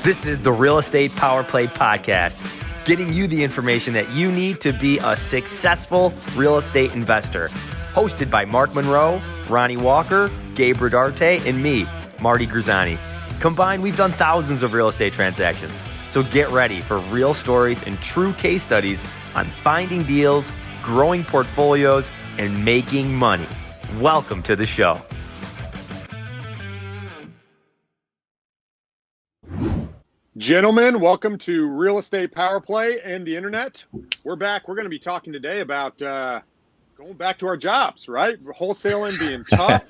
This is the Real Estate Power Play Podcast, getting you the information that you need to be a successful real estate investor. Hosted by Mark Monroe, Ronald Walker, Gabe Rodarte, and me, Marty Grizzanti. Combined, we've done thousands of real estate transactions. So get ready for real stories and true case studies on finding deals, growing portfolios, and making money. Welcome to the show. Gentlemen, welcome to Real Estate Power Play and the Internet. We're back. We're going to be talking today about going back to our jobs, right? Wholesaling being tough,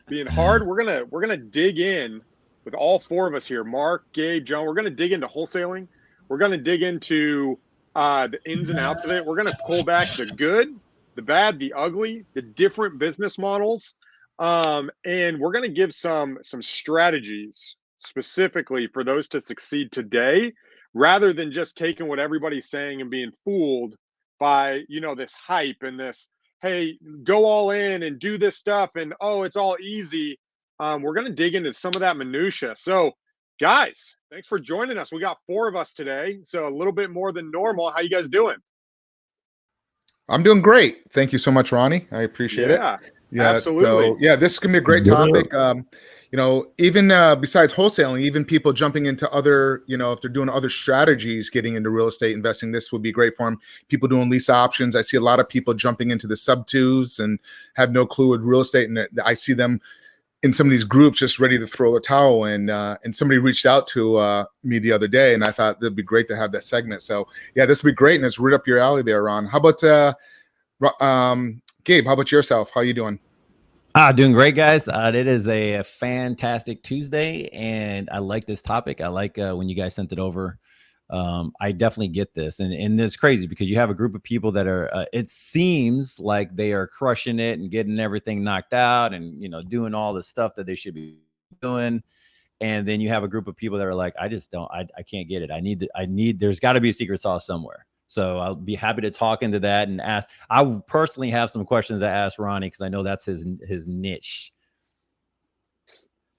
being hard. We're gonna dig in with all four of us here, Mark, Gabe, John. We're going to dig into wholesaling. We're going to dig into the ins and outs of it. We're going to pull back the good, the bad, the ugly, the different business models, and we're going to give some strategies specifically for those to succeed today, rather than just taking what everybody's saying and being fooled by, this hype and this, hey, go all in and do this stuff and, oh, it's all easy. We're going to dig into some of that minutia. So guys, thanks for joining us. We got four of us today, so a little bit more than normal. How you guys doing? I'm doing great. Thank you so much, Ronnie. I appreciate it. Yeah, absolutely. So, this is going to be a great topic. Even besides wholesaling, even people jumping into other, if they're doing other strategies, getting into real estate investing, this would be great for them. People doing lease options. I see a lot of people jumping into the sub twos and have no clue with real estate. And I see them in some of these groups just ready to throw the towel. And somebody reached out to me the other day, and I thought it'd be great to have that segment. So this would be great. And it's right up your alley there, Ron. How about Gabe, how about yourself? How you doing? Doing great, guys. It is a fantastic Tuesday, and I like this topic. I like when you guys sent it over. I definitely get this, and it's crazy because you have a group of people that are. It seems like they are crushing it and getting everything knocked out, and doing all the stuff that they should be doing. And then you have a group of people that are like, I just don't. I can't get it. I need. There's got to be a secret sauce somewhere. So I'll be happy to talk into that and ask. I personally have some questions to ask Ronnie because I know that's his niche.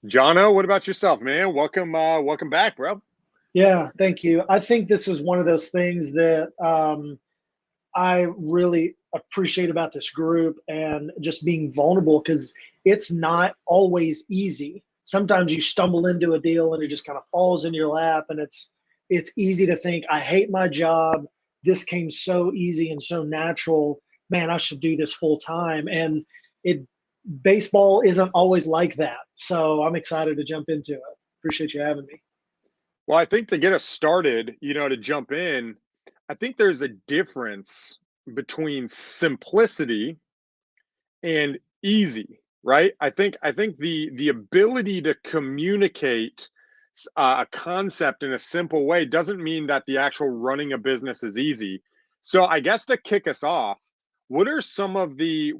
Jono, what about yourself, man? Welcome back, bro. Yeah, thank you. I think this is one of those things that I really appreciate about this group and just being vulnerable, because it's not always easy. Sometimes you stumble into a deal and it just kind of falls in your lap, and it's easy to think, I hate my job. This came so easy and so natural. Man, I should do this full time. And baseball isn't always like that. So I'm excited to jump into it. Appreciate you having me. Well, I think to get us started, to jump in, I think there's a difference between simplicity and easy, right? I think the ability to communicate a concept in a simple way doesn't mean that the actual running a business is easy. So I guess to kick us off, what are some of the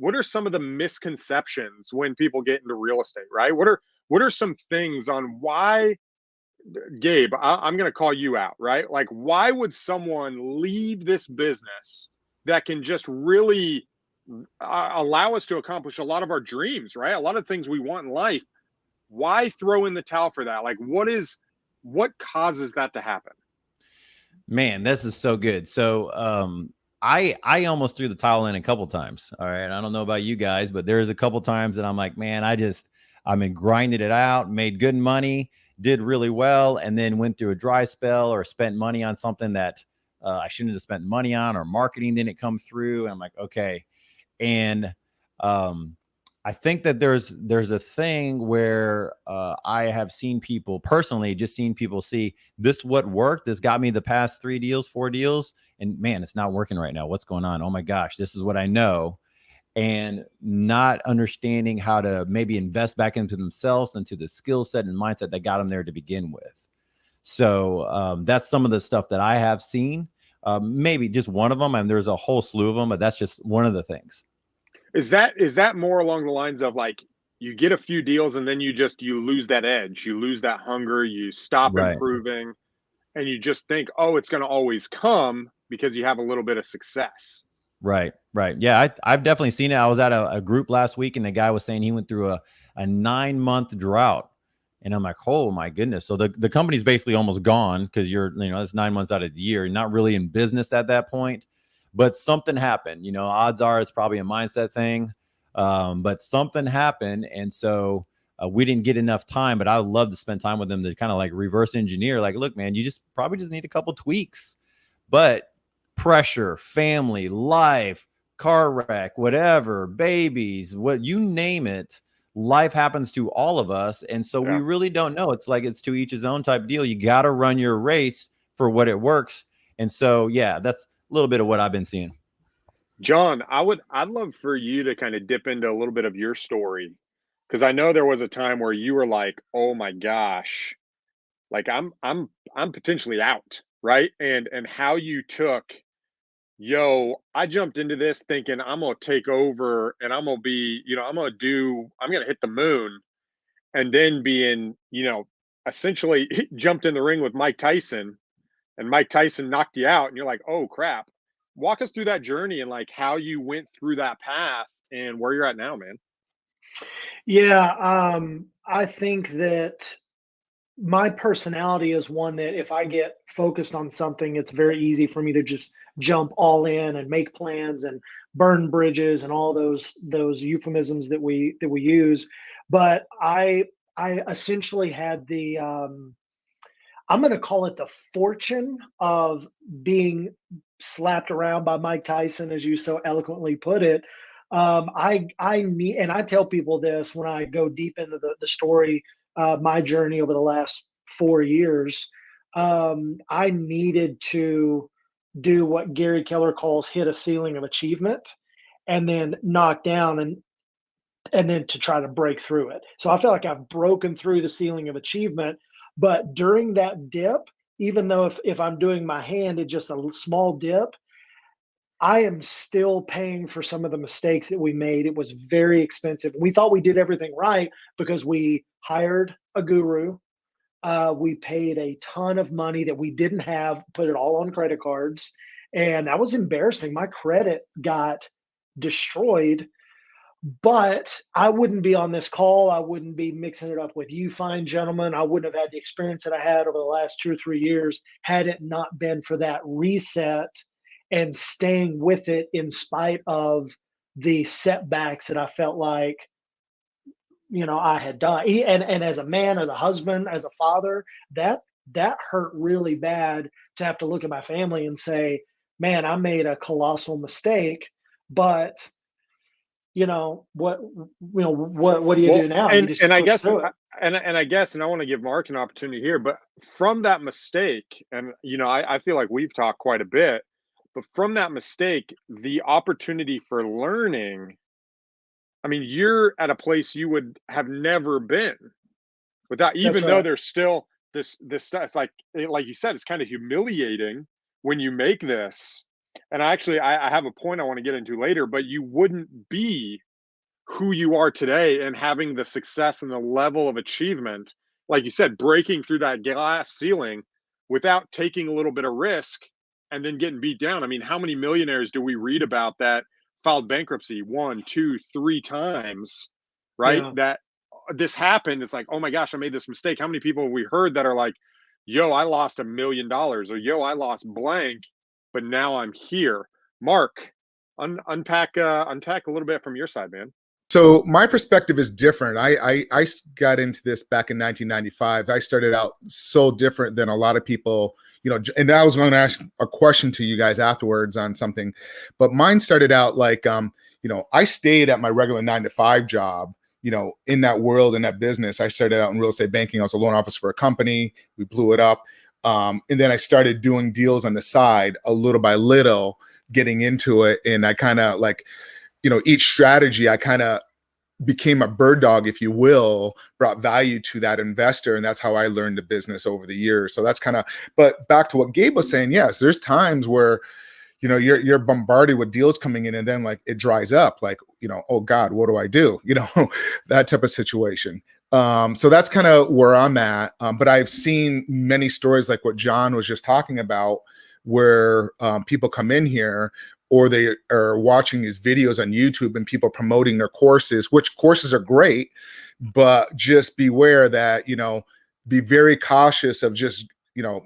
misconceptions when people get into real estate, right? What are some things on why, Gabe, I'm going to call you out, right? Like, why would someone leave this business that can just really allow us to accomplish a lot of our dreams, right? A lot of things we want in life. Why throw in the towel for that? Like, what causes that to happen? Man, this is so good. So I almost threw the towel in a couple times. All right. I don't know about you guys, but there's a couple times that I'm like, man, I've been grinding it out, made good money, did really well, and then went through a dry spell or spent money on something that I shouldn't have spent money on, or marketing didn't come through. And I'm like, okay. And I think that there's a thing where I have seen people personally, just seen people see this, what worked. This got me the past 4 deals. And man, it's not working right now. What's going on? Oh my gosh, this is what I know. And not understanding how to maybe invest back into themselves, into the skill set and mindset that got them there to begin with. So that's some of the stuff that I have seen. Maybe just one of them, and there's a whole slew of them, but that's just one of the things. Is that more along the lines of like, you get a few deals and then you lose that edge, you lose that hunger, you stop improving, and you just think, oh, it's going to always come because you have a little bit of success. Right. Yeah, I've definitely seen it. I was at a group last week, and the guy was saying he went through a 9-month drought And I'm like, oh my goodness. So the company's basically almost gone because it's 9 months out of the year. You're not really in business at that point, but something happened. Odds are it's probably a mindset thing. But something happened. And so we didn't get enough time, but I would love to spend time with them to kind of like reverse engineer. Like, look, man, you probably just need a couple tweaks, but pressure, family, life, car wreck, whatever, babies, what you name it. Life happens to all of us. And so we really don't know. It's like it's to each his own type deal. You got to run your race for what it works. And so, yeah, that's a little bit of what I've been seeing. John, I'd love for you to kind of dip into a little bit of your story. Because I know there was a time where you were like, oh my gosh, like I'm potentially out, right? And how you took, I jumped into this thinking I'm gonna take over and I'm gonna be, I'm gonna hit the moon, and then being, essentially jumped in the ring with Mike Tyson, and Mike Tyson knocked you out, and you're like, oh crap. Walk us through that journey and like how you went through that path and where you're at now, man. Yeah, I think that my personality is one that if I get focused on something, it's very easy for me to just jump all in and make plans and burn bridges and all those euphemisms that we use. But I essentially had the I'm going to call it the fortune of being slapped around by Mike Tyson, as you so eloquently put it. I need, and I tell people this when I go deep into the story, my journey over the last 4 years. I needed to do what Gary Keller calls hit a ceiling of achievement, and then knock down and then to try to break through it. So I feel like I've broken through the ceiling of achievement, but during that dip, even though if I'm doing my hand at just a small dip, I am still paying for some of the mistakes that we made. It was very expensive. We thought we did everything right because we hired a guru. We paid a ton of money that we didn't have, put it all on credit cards. And that was embarrassing. My credit got destroyed, but I wouldn't be on this call. I wouldn't be mixing it up with you fine gentlemen. I wouldn't have had the experience that I had over the last 2 or 3 years had it not been for that reset and staying with it in spite of the setbacks that I felt like, I had done. And as a man, as a husband, as a father, that hurt really bad to have to look at my family and say, man, I made a colossal mistake, but what do you do now? And I guess, and I guess, and I want to give Mark an opportunity here, but from that mistake, and I feel like we've talked quite a bit, but from that mistake, the opportunity for learning, I mean, you're at a place you would have never been without, even though there's still this stuff. It's like you said, it's kind of humiliating when you make this. And I have a point I want to get into later, but you wouldn't be who you are today and having the success and the level of achievement, like you said, breaking through that glass ceiling without taking a little bit of risk and then getting beat down. I mean, how many millionaires do we read about that filed bankruptcy 1, 2, 3 times, right? Yeah. That this happened. It's like, oh my gosh, I made this mistake. How many people have we heard that are like, yo, I lost $1 million, or yo, I lost blank, but now I'm here. Mark, unpack a little bit from your side, man. So my perspective is different. I got into this back in 1995. I started out so different than a lot of people, and I was going to ask a question to you guys afterwards on something, but mine started out like, I stayed at my regular 9-to-5 job, in that world, in that business. I started out in real estate banking. I was a loan officer for a company. We blew it up. And then I started doing deals on the side, a little by little, getting into it. And I kind of like, each strategy, I kind of became a bird dog, if you will, brought value to that investor. And that's how I learned the business over the years. So that's kind of, but back to what Gabe was saying, yes, there's times where, you're bombarded with deals coming in and then like it dries up, like, oh God, what do I do? That type of situation. So that's kind of where I'm at. But I've seen many stories like what John was just talking about, where people come in here or they are watching these videos on YouTube and people promoting their courses, which courses are great, but just beware that, be very cautious of just,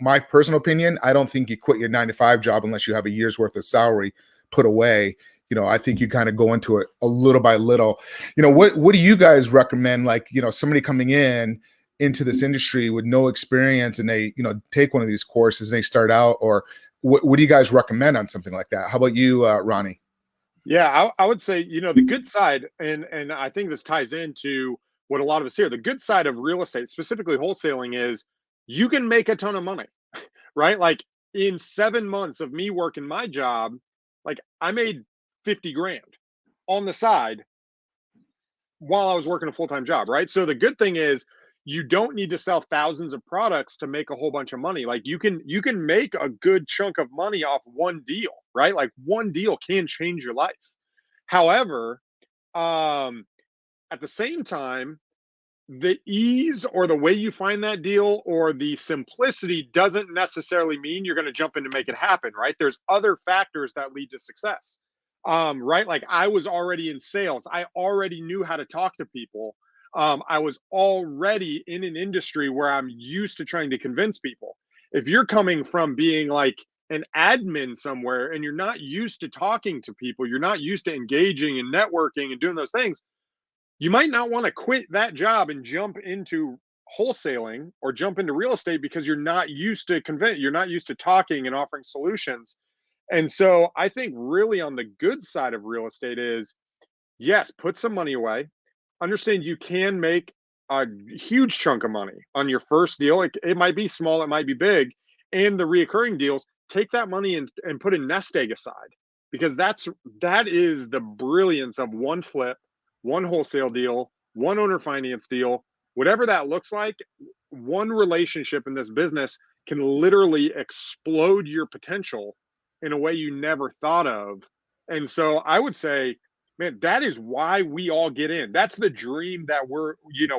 my personal opinion, I don't think you quit your 9-to-5 job unless you have a year's worth of salary put away. I think you kind of go into it a little by little. What do you guys recommend? Like, somebody coming into this industry with no experience and they, take one of these courses and they start out, or what do you guys recommend on something like that? How about you, Ronnie? Yeah, I would say, the good side, and I think this ties into what a lot of us hear, the good side of real estate, specifically wholesaling, is you can make a ton of money, right? Like in 7 months of me working my job, like I made 50 grand on the side while I was working a full-time job, right? So the good thing is you don't need to sell thousands of products to make a whole bunch of money. Like you can make a good chunk of money off one deal, right? Like one deal can change your life. However, at the same time, the ease or the way you find that deal or the simplicity doesn't necessarily mean you're going to jump in to make it happen, right? There's other factors that lead to success, right? Like I was already in sales. I already knew how to talk to people. I was already in an industry where I'm used to trying to convince people. If you're coming from being like an admin somewhere and you're not used to talking to people, you're not used to engaging and networking and doing those things, you might not want to quit that job and jump into wholesaling or jump into real estate because you're not used to you're not used to talking and offering solutions. And so I think really on the good side of real estate is, yes, put some money away. Understand you can make a huge chunk of money on your first deal. It might be small, it might be big. And the reoccurring deals, take that money and put a nest egg aside, because that is the brilliance of one flip, one wholesale deal, one owner finance deal, whatever that looks like. One relationship in this business can literally explode your potential in a way you never thought of. And so I would say, man, that is why we all get in. That's the dream that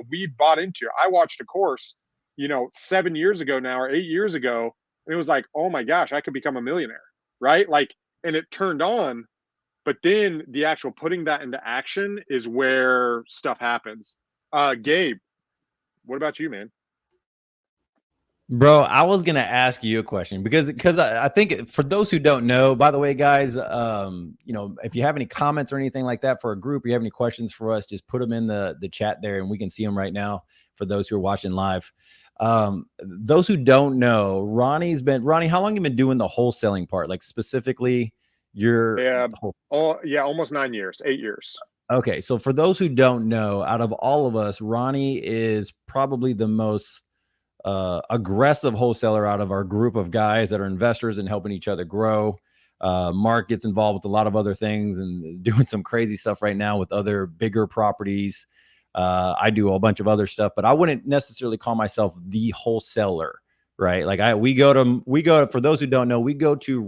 we bought into. I watched a course, 7 years ago now or 8 years ago, and it was like, oh my gosh, I could become a millionaire, right? Like, and it turned on. But then the actual putting that into action is where stuff happens. Gabe, what about you, man? Bro, I was gonna ask you a question because I think for those who don't know, by the way, guys, if you have any comments or anything like that for a group, or you have any questions for us, just put them in the chat there, and we can see them right now for those who are watching live. Those who don't know, Ronnie, how long have you been doing the wholesaling part? Like specifically, almost 9 years, 8 years. Okay, so for those who don't know, out of all of us, Ronnie is probably the most aggressive wholesaler out of our group of guys that are investors and helping each other grow. Mark gets involved with a lot of other things and is doing some crazy stuff right now with other bigger properties. I do a bunch of other stuff, but I wouldn't necessarily call myself the wholesaler, right? Like we go to, for those who don't know, we go to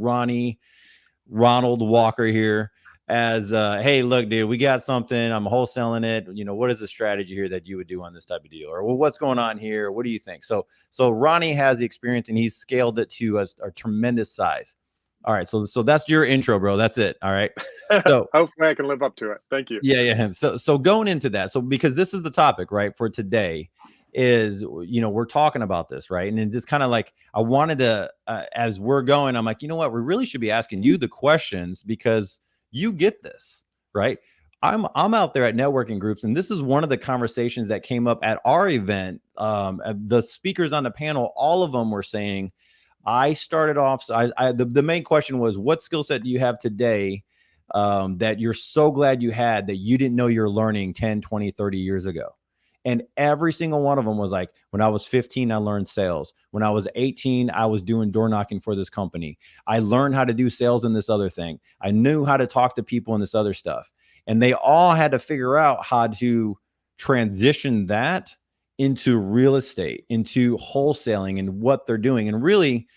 Ronald Walker here as hey, look, dude, we got something, I'm wholesaling it, what is the strategy here that you would do on this type of deal, or well, what's going on here, what do you think? So Ronnie has the experience and he's scaled it to a tremendous size. All right, so that's your intro, bro. That's it. All right, so hopefully I can live up to it. Thank you. Yeah. So going into that, so because this is the topic, right, for today, is we're talking about this, right? And then just kind of like I wanted to as we're going, I'm like, you know what, we really should be asking you the questions because you get this, right? I'm out there at networking groups, and this is one of the conversations that came up at our event. The speakers on the panel, all of them were saying, I started off, so the main question was, what skill set do you have today that you're so glad you had that you didn't know you're learning 10, 20, 30 years ago? And every single one of them was like, when I was 15, I learned sales. When I was 18, I was doing door knocking for this company. I learned how to do sales in this other thing. I knew how to talk to people in this other stuff. And they all had to figure out how to transition that into real estate, into wholesaling and what they're doing. And really,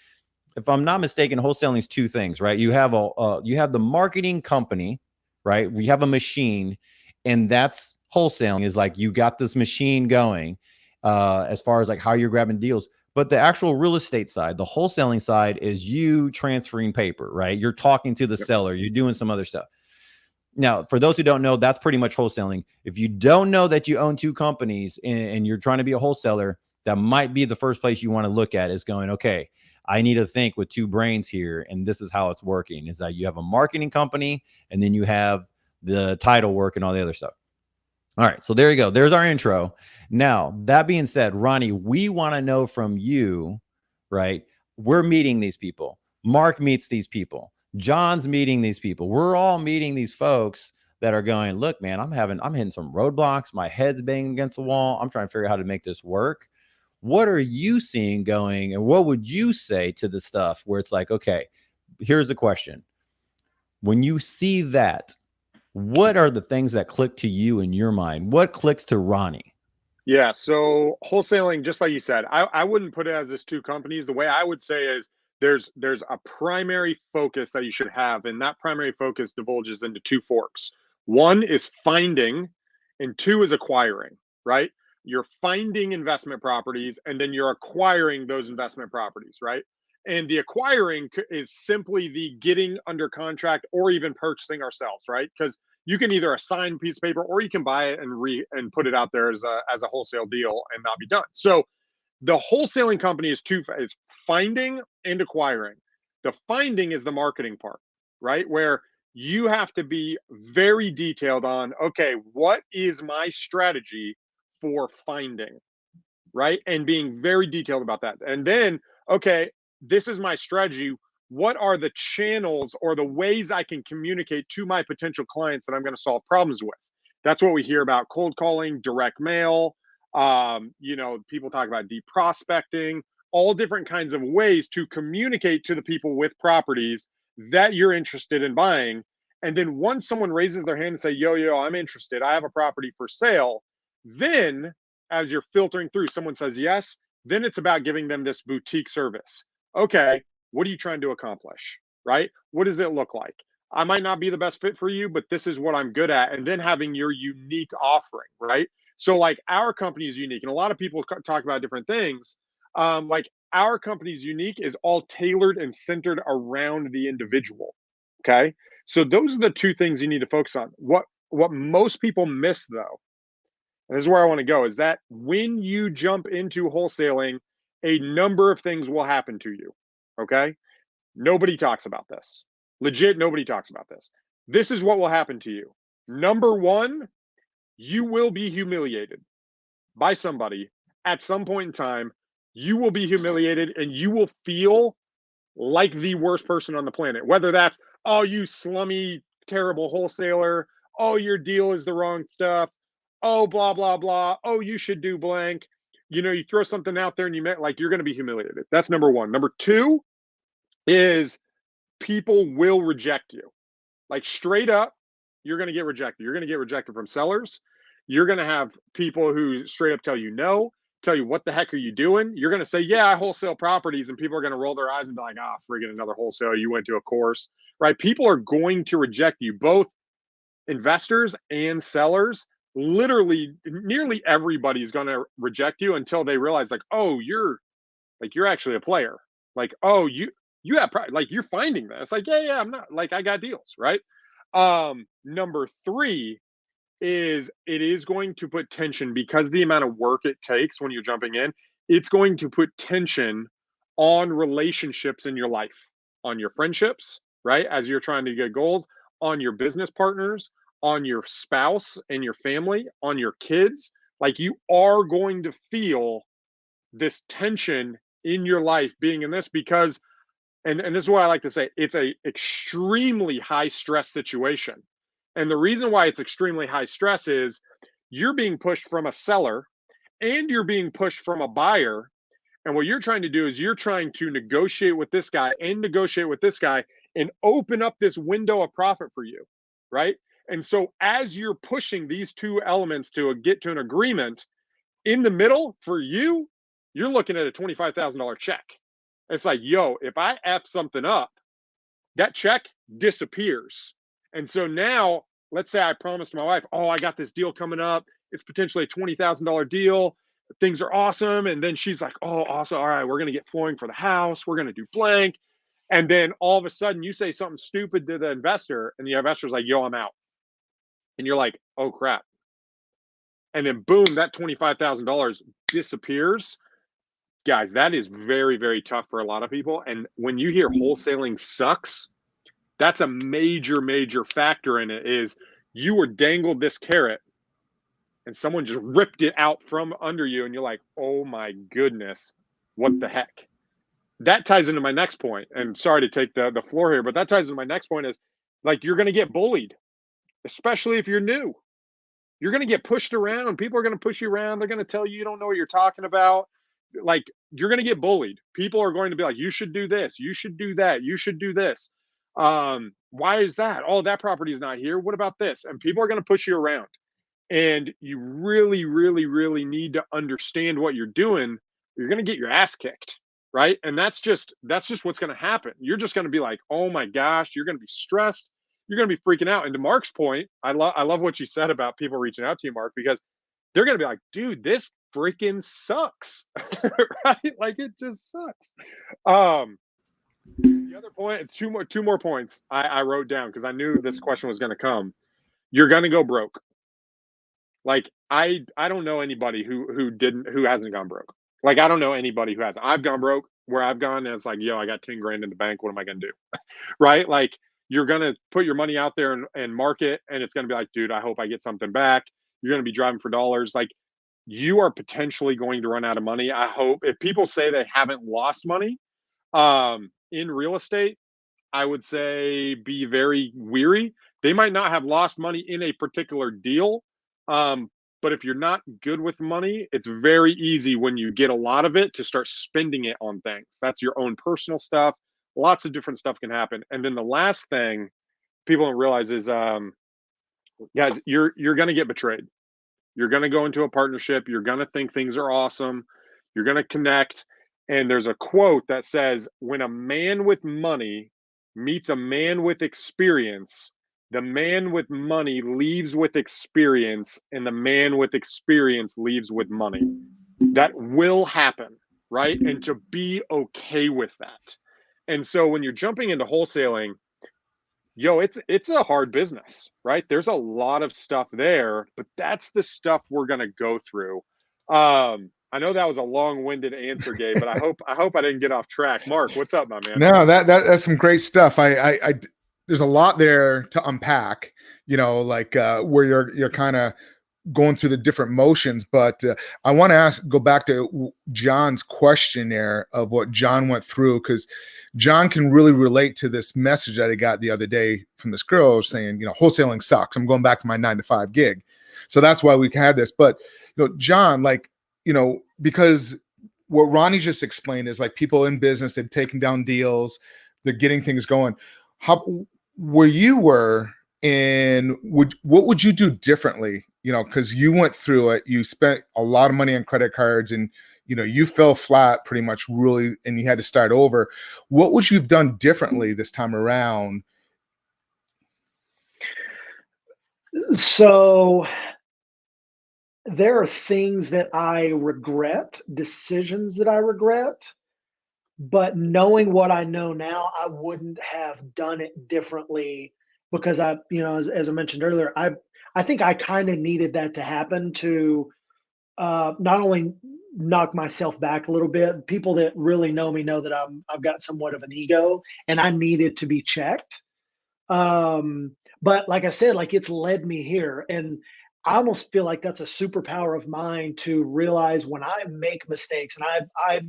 if I'm not mistaken, wholesaling is two things, right? You have the marketing company, right? We have a machine, and that's wholesaling, is like you got this machine going as far as like how you're grabbing deals. But the actual real estate side, the wholesaling side, is you transferring paper, right? You're talking to the seller, you're doing some other stuff. Now, for those who don't know, that's pretty much wholesaling. If you don't know that you own two companies and you're trying to be a wholesaler, that might be the first place you want to look at, is going, okay, I need to think with two brains here. And this is how it's working, is that you have a marketing company and then you have the title work and all the other stuff. All right. So there you go. There's our intro. Now, that being said, Ronnie, we want to know from you, right? We're meeting these people. Mark meets these people. John's meeting these people. We're all meeting these folks that are going, look, man, I'm hitting some roadblocks. My head's banging against the wall. I'm trying to figure out how to make this work. What are you seeing going, and what would you say to the stuff where it's like, okay, here's the question. When you see that, what are the things that click to you in your mind? What clicks to Ronnie? Yeah. So wholesaling, just like you said, I wouldn't put it as this two companies. The way I would say is there's a primary focus that you should have, and that primary focus divulges into two forks. One is finding, and two is acquiring, right? You're finding investment properties, and then you're acquiring those investment properties, right? And the acquiring is simply the getting under contract or even purchasing ourselves, right? Because you can either assign a piece of paper or you can buy it and put it out there as a wholesale deal and not be done. So the wholesaling company is finding and acquiring. The finding is the marketing part, right? Where you have to be very detailed on, okay, what is my strategy for finding, right? And being very detailed about that. And then, okay, this is my strategy. What are the channels or the ways I can communicate to my potential clients that I'm going to solve problems with? That's what we hear about: cold calling, direct mail. People talk about deep prospecting, all different kinds of ways to communicate to the people with properties that you're interested in buying. And then once someone raises their hand and say, yo, I'm interested, I have a property for sale. Then as you're filtering through, someone says yes, then it's about giving them this boutique service. Okay, what are you trying to accomplish, right? What does it look like? I might not be the best fit for you, but this is what I'm good at. And then having your unique offering, right? So like our company is unique, and a lot of people talk about different things. Like our company is unique, is all tailored and centered around the individual. Okay. So those are the two things you need to focus on. What most people miss though, and this is where I want to go, is that when you jump into wholesaling, a number of things will happen to you. Okay. Nobody talks about this. Legit, nobody talks about this. This is what will happen to you. Number one, you will be humiliated by somebody at some point in time. You will be humiliated and you will feel like the worst person on the planet. Whether that's, oh, you slummy, terrible wholesaler. Oh, your deal is the wrong stuff. Oh, blah, blah, blah. Oh, you should do blank. You throw something out there and you're going to be humiliated. That's number one. Number two is people will reject you. Like straight up, you're going to get rejected. You're going to get rejected from sellers. You're going to have people who straight up tell you no, tell you, what the heck are you doing? You're going to say, yeah, I wholesale properties. And people are going to roll their eyes and be like, friggin' another wholesaler. You went to a course, right? People are going to reject you, both investors and sellers. Literally, nearly everybody's going to reject you until they realize like, oh, you're actually a player. Like, oh, you have like, you're finding this. Like, yeah, I'm not, like, I got deals, right? Number three is it is going to put tension, because the amount of work it takes when you're jumping in, it's going to put tension on relationships in your life, on your friendships, right? As you're trying to get goals, on your business partners, on your spouse and your family, on your kids. Like, you are going to feel this tension in your life being in this, because and this is what I like to say, it's a extremely high stress situation. And the reason why it's extremely high stress is you're being pushed from a seller and you're being pushed from a buyer. And what you're trying to do is you're trying to negotiate with this guy and negotiate with this guy and open up this window of profit for you, right? And so as you're pushing these two elements to get to an agreement, in the middle for you, you're looking at a $25,000 check. It's like, yo, if I F something up, that check disappears. And so now, let's say I promised my wife, oh, I got this deal coming up. It's potentially a $20,000 deal. things are awesome. And then she's like, oh, awesome. All right, we're going to get flooring for the house. We're going to do blank. And then all of a sudden you say something stupid to the investor and the investor's like, yo, I'm out. And you're like, oh crap. And then boom, that $25,000 disappears. Guys, that is very, very tough for a lot of people. And when you hear wholesaling sucks, that's a major, major factor in it. Is you were dangled this carrot and someone just ripped it out from under you. And you're like, oh my goodness, what the heck? That ties into my next point. And sorry to take the floor here, but that ties into my next point is like, you're going to get bullied, especially if you're new. You're going to get pushed around. People are going to push you around. They're going to tell you don't know what you're talking about. Like, you're going to get bullied. People are going to be like, you should do this. You should do that. You should do this. Why is that? Oh, that property is not here. What about this? And people are going to push you around. And you really, really, really need to understand what you're doing. You're going to get your ass kicked, right? And that's just what's going to happen. You're just going to be like, oh my gosh, you're going to be stressed. You're going to be freaking out. And to Mark's point, I love what you said about people reaching out to you, Mark, because they're going to be like, dude, this freaking sucks, right? Like, it just sucks. The other point, two more points I wrote down because I knew this question was going to come. You're going to go broke. Like, I don't know anybody who hasn't gone broke. Like, I don't know anybody who hasn't. I've gone broke where I've gone and it's like, yo, I got 10 grand in the bank. What am I going to do? Right? Like, you're going to put your money out there and market, and it's going to be like, dude, I hope I get something back. You're going to be driving for dollars. Like, you are potentially going to run out of money. I hope if people say they haven't lost money in real estate, I would say be very weary. They might not have lost money in a particular deal. But if you're not good with money, it's very easy when you get a lot of it to start spending it on things. That's your own personal stuff. Lots of different stuff can happen. And then the last thing people don't realize is, guys, you're going to get betrayed. You're going to go into a partnership. You're going to think things are awesome. You're going to connect. And there's a quote that says, when a man with money meets a man with experience, the man with money leaves with experience, and the man with experience leaves with money. That will happen, right? And to be okay with that. And so when you're jumping into wholesaling, yo, it's a hard business, right? There's a lot of stuff there, but that's the stuff we're going to go through. I know that was a long-winded answer, Gabe, but I hope I didn't get off track. Mark, what's up, my man? No, that's some great stuff. I there's a lot there to unpack, like where you're kind of going through the different motions. But I want to go back to John's question there of what John went through, because John can really relate to this message that I got the other day from this girl saying, wholesaling sucks. I'm going back to my 9-to-5 gig. So that's why we had this. But, John, like, because what Ronnie just explained is like people in business, they've taken down deals, they're getting things going. How where you were, and what would you do differently? Because you went through it, you spent a lot of money on credit cards, and you fell flat pretty much, really, and you had to start over. What would you have done differently this time around? So there are things that I regret, decisions that I regret, but knowing what I know now, I wouldn't have done it differently because as I mentioned earlier, I think I kind of needed that to happen to not only knock myself back a little bit. People that really know me know that I've got somewhat of an ego, and I needed to be checked. But like I said, like, it's led me here, and I almost feel like that's a superpower of mine to realize when I make mistakes, and I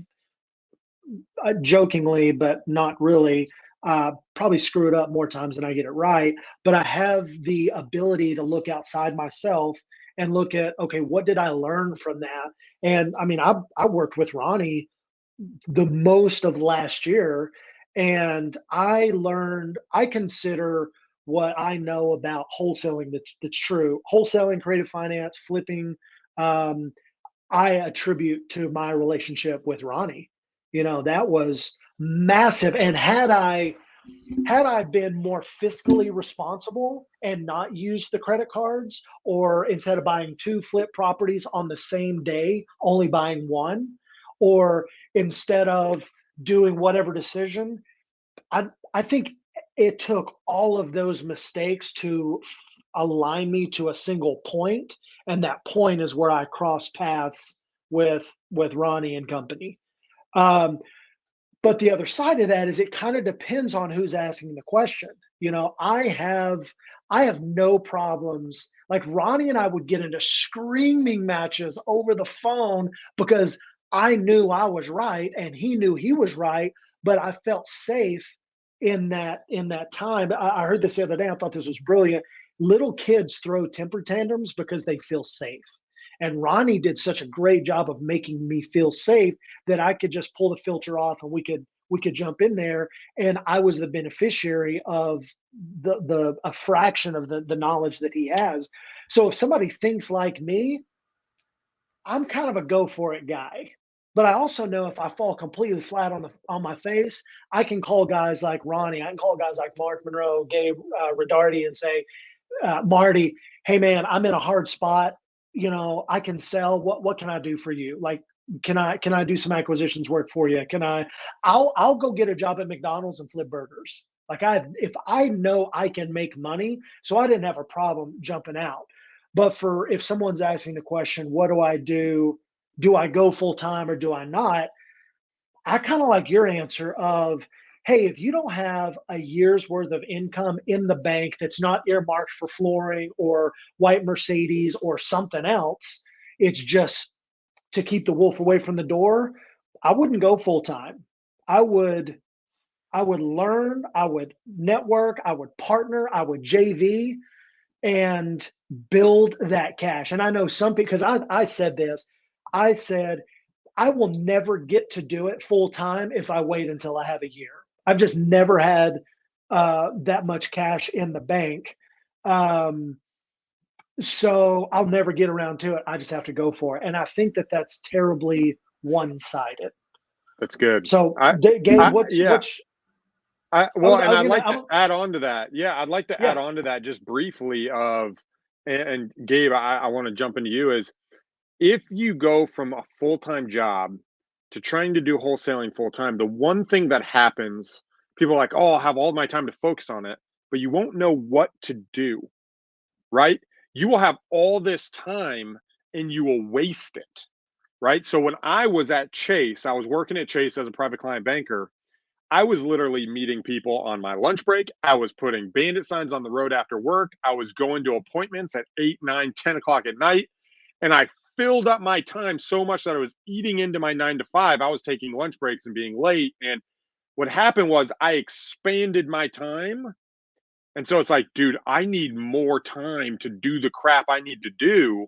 jokingly, but not really, probably screw it up more times than I get it right. But I have the ability to look outside myself and look at, okay, what did I learn from that? And I mean, I worked with Ronnie the most of last year, and I consider what I know about wholesaling that's true. Wholesaling, creative finance, flipping, I attribute to my relationship with Ronnie. That was massive. And had I Had I been more fiscally responsible and not used the credit cards, or instead of buying 2 flip properties on the same day, only buying 1, or instead of doing whatever decision, I think it took all of those mistakes to align me to a single point, and that point is where I crossed paths with Ronnie and company. Um, but the other side of that is it kind of depends on who's asking the question. You know, I have no problems. Like Ronnie and I would get into screaming matches over the phone because I knew I was right and he knew he was right, but I felt safe in that time. I heard this the other day. I thought this was brilliant. Little kids throw temper tantrums because they feel safe. And Ronnie did such a great job of making me feel safe that I could just pull the filter off and we could jump in there. And I was the beneficiary of a fraction of the knowledge that he has. So if somebody thinks like me, I'm kind of a go for it guy. But I also know if I fall completely flat on my face, I can call guys like Ronnie. I can call guys like Mark Monroe, Gabe Rodarte, and say, Marty, hey man, I'm in a hard spot. You know, I can sell. What can I do for you? Like, can I do some acquisitions work for you? I'll go get a job at McDonald's and flip burgers. Like if I know I can make money, so I didn't have a problem jumping out. But if someone's asking the question, what do I do? Do I go full time or do I not? I kind of like your answer of, hey, if you don't have a year's worth of income in the bank that's not earmarked for flooring or white Mercedes or something else, it's just to keep the wolf away from the door, I wouldn't go full time. I would learn, I would network, I would partner, I would JV and build that cash. And I know some people, because I said this, I said, I will never get to do it full time if I wait until I have a year. I've just never had that much cash in the bank. So I'll never get around to it. I just have to go for it. And I think that's terribly one-sided. That's good. So Gabe, I'd like to add on to that. Yeah, I'd like to add on to that just briefly and Gabe, I want to jump into you is if you go from a full-time job to trying to do wholesaling full-time, the one thing that happens, people are like, oh, I'll have all my time to focus on it, but you won't know what to do, right? You will have all this time and you will waste it, right? So when I was at Chase, I was working at Chase as a private client banker. I was literally meeting people on my lunch break. I was putting bandit signs on the road after work. I was going to appointments at 8, 9, 10 o'clock at night. And I filled up my time so much that I was eating into my 9 to 5. I was taking lunch breaks and being late. And what happened was I expanded my time. And so it's like, dude, I need more time to do the crap I need to do.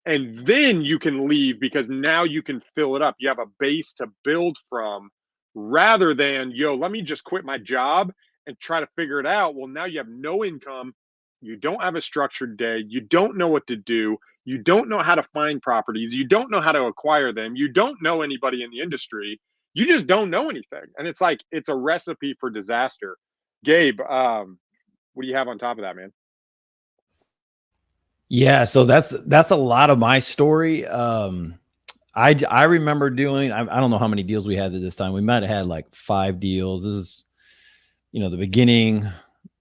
And then you can leave because now you can fill it up. You have a base to build from rather than, yo, let me just quit my job and try to figure it out. Well, now you have no income. You don't have a structured day. You don't know what to do. You don't know how to find properties. You don't know how to acquire them. You don't know anybody in the industry. You just don't know anything. And it's like, it's a recipe for disaster. Gabe, what do you have on top of that, man? Yeah, so that's a lot of my story. I remember doing, I don't know how many deals we had at this time. We might have had like 5 deals. This is, the beginning,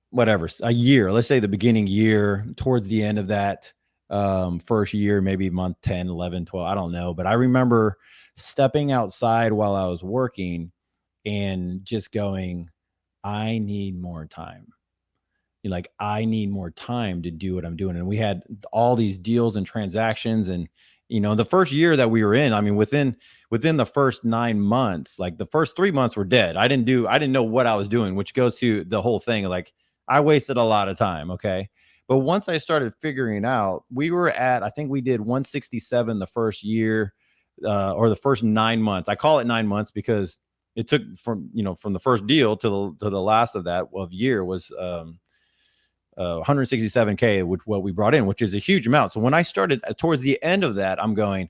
whatever, a year, let's say the beginning year, towards the end of that first year, maybe month 10, 11, 12, I don't know. But I remember stepping outside while I was working and just going, I need more time. Like, I need more time to do what I'm doing. And we had all these deals and transactions. And, the first year that we were in, I mean, within the first 9 months, like the first 3 months were dead. I didn't know what I was doing, which goes to the whole thing. Like, I wasted a lot of time. Okay. But once I started figuring out, we were at, I think we did 167 the first year, or the first 9 months. I call it 9 months because it took from the first deal to the last of that year was, 167K, which what we brought in, which is a huge amount. So when I started towards the end of that, I'm going,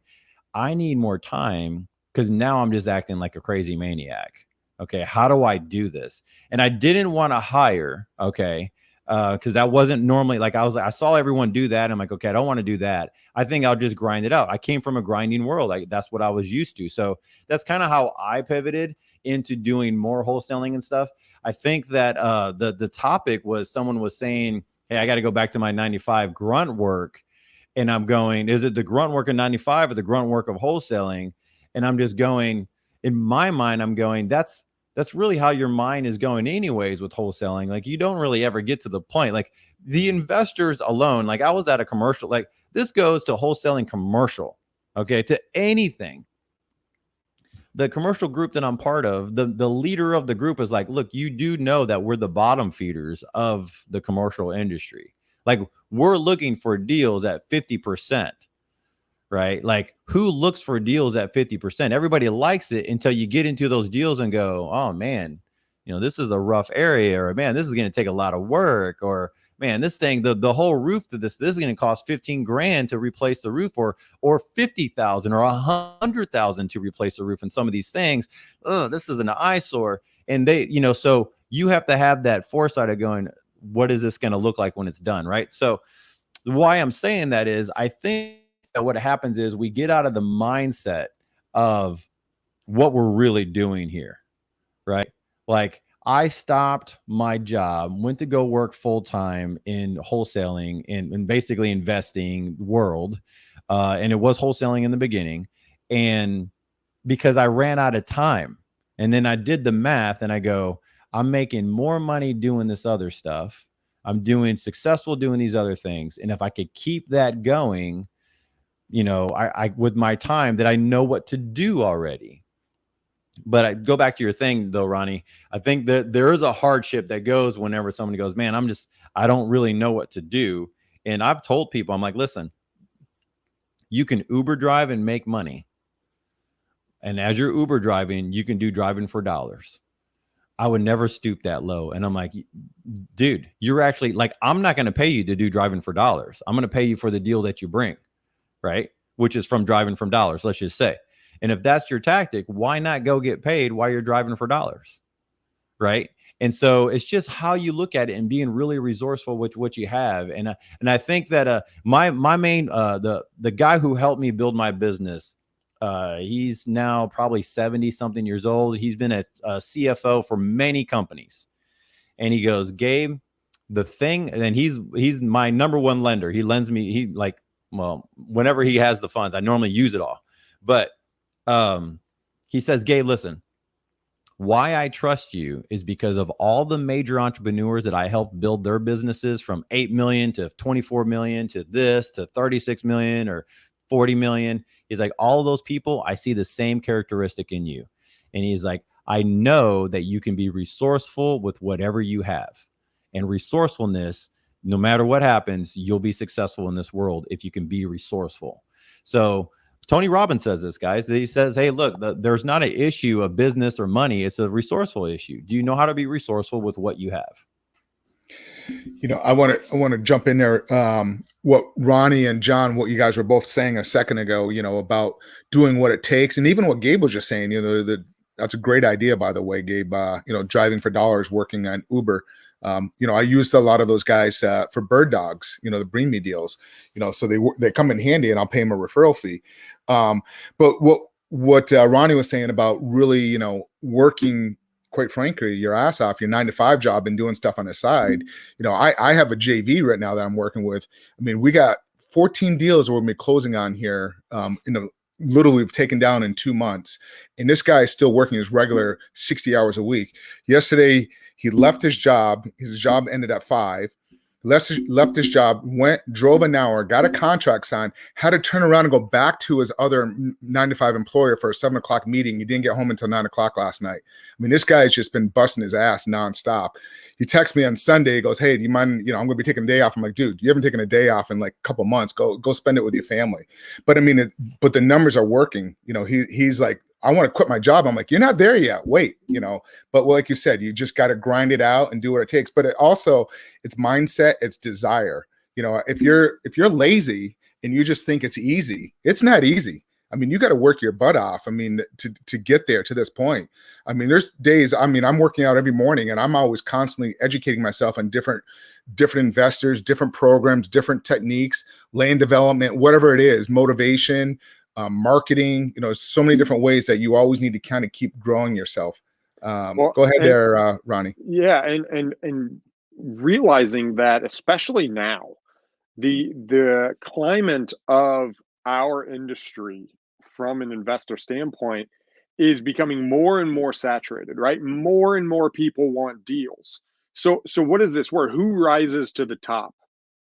I need more time because now I'm just acting like a crazy maniac. Okay, how do I do this? And I didn't want to hire, okay, because that wasn't normally like I saw everyone do that. I'm like, okay, I don't want to do that. I think I'll just grind it out. I came from a grinding world. That's what I was used to. So that's kind of how I pivoted into doing more wholesaling and stuff. I think that the topic was someone was saying, hey, I got to go back to my 95 grunt work. And I'm going, is it the grunt work of 95 or the grunt work of wholesaling? And I'm just going, in my mind, I'm going, that's really how your mind is going anyways with wholesaling. Like you don't really ever get to the point. Like the investors alone, like I was at a commercial, like this goes to wholesaling commercial, okay, to anything. The commercial group that I'm part of, the leader of the group is like, look, you do know that we're the bottom feeders of the commercial industry. Like we're looking for deals at 50%. Right? Like who looks for deals at 50%? Everybody likes it until you get into those deals and go, oh man, this is a rough area, or man, this is going to take a lot of work, or man, this thing, the whole roof to this is going to cost 15 grand to replace the roof, or 50,000 or 100,000 to replace the roof. And some of these things, this is an eyesore. And they, so you have to have that foresight of going, what is this going to look like when it's done? Right. So why I'm saying that is I think that what happens is we get out of the mindset of what we're really doing here, right? Like I stopped my job, went to go work full-time in wholesaling and basically investing world. And it was wholesaling in the beginning. And because I ran out of time, and then I did the math and I go, I'm making more money doing this other stuff. I'm successful doing these other things. And if I could keep that going, I with my time that I know what to do already. But I go back to your thing though, Ronnie. I think that there is a hardship that goes whenever somebody goes, man, I don't really know what to do. And I've told people, I'm like, listen, you can Uber drive and make money. And as you're Uber driving, you can do driving for dollars. I would never stoop that low. And I'm like, dude, you're actually like, I'm not going to pay you to do driving for dollars. I'm going to pay you for the deal that you bring. Right? Which is from driving from dollars, let's just say. And if that's your tactic, why not go get paid while you're driving for dollars? Right? And so it's just how you look at it and being really resourceful with what you have. And I think that my main the guy who helped me build my business, he's now probably 70 something years old. He's been a CFO for many companies. And he goes, Gabe, the thing, and he's my number one lender. He lends me, well, whenever he has the funds, I normally use it all. But he says, Gabe, listen, why I trust you is because of all the major entrepreneurs that I helped build their businesses from 8 million to 24 million to this to 36 million or 40 million. He's like, all of those people, I see the same characteristic in you. And he's like, I know that you can be resourceful with whatever you have. And resourcefulness, no matter what happens, you'll be successful in this world if you can be resourceful. So Tony Robbins says this, guys. He says, hey, look, there's not an issue of business or money. It's a resourceful issue. Do you know how to be resourceful with what you have? I want to jump in there. What Ronnie and John, what you guys were both saying a second ago, about doing what it takes. And even what Gabe was just saying, that's a great idea, by the way, Gabe, driving for dollars, working on Uber. I used a lot of those guys for bird dogs, the bring me deals, so they come in handy and I'll pay them a referral fee. But what Ronnie was saying about really, working, quite frankly, your ass off, your 9-to-5 job and doing stuff on the side. I have a JV right now that I'm working with. I mean, we got 14 deals we'll be closing on here literally we've taken down in 2 months. And this guy is still working his regular 60 hours a week. Yesterday, he left his job. His job ended at 5. Left his job, drove an hour, got a contract signed, had to turn around and go back to his other 9-to-5 employer for a 7 o'clock meeting. He didn't get home until 9 o'clock last night. I mean, this guy's just been busting his ass nonstop. He texts me on Sunday. He goes, hey, do you mind, I'm going to be taking a day off. I'm like, dude, you haven't taken a day off in like a couple months. Go spend it with your family. But I mean, but the numbers are working. He's like, I want to quit my job. I'm like, you're not there yet. Wait, but like you said, you just got to grind it out and do what it takes. But it's mindset, it's desire. If you're lazy and you just think it's easy, it's not easy. I mean, you got to work your butt off. I mean, to get there to this point. I mean, there's days, I mean, I'm working out every morning and I'm always constantly educating myself on different investors, different programs, different techniques, land development, whatever it is, motivation, marketing, you know, so many different ways that you always need to kind of keep growing yourself. Go ahead there, Ronnie. Yeah. And realizing that, especially now, the climate of our industry from an investor standpoint is becoming more and more saturated, right? More and more people want deals. So what is this word? Who rises to the top,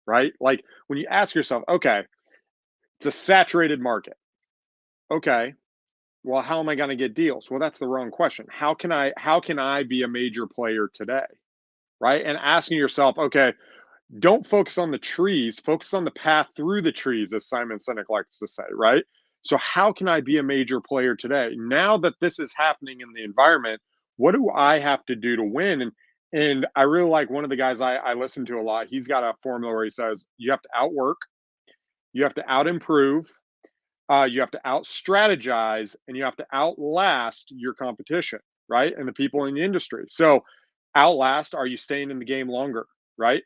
right? Like when you ask yourself, okay, it's a saturated market. Okay, well, how am I going to get deals? Well, that's the wrong question. How can I be a major player today, right? And asking yourself, okay, don't focus on the trees, focus on the path through the trees, as Simon Sinek likes to say, right? So how can I be a major player today? Now that this is happening in the environment, what do I have to do to win? And I really like one of the guys I listen to a lot. He's got a formula where he says you have to outwork, you have to out improve, you have to out strategize, and you have to outlast your competition, right? And the people in the industry. So outlast, are you staying in the game longer, right?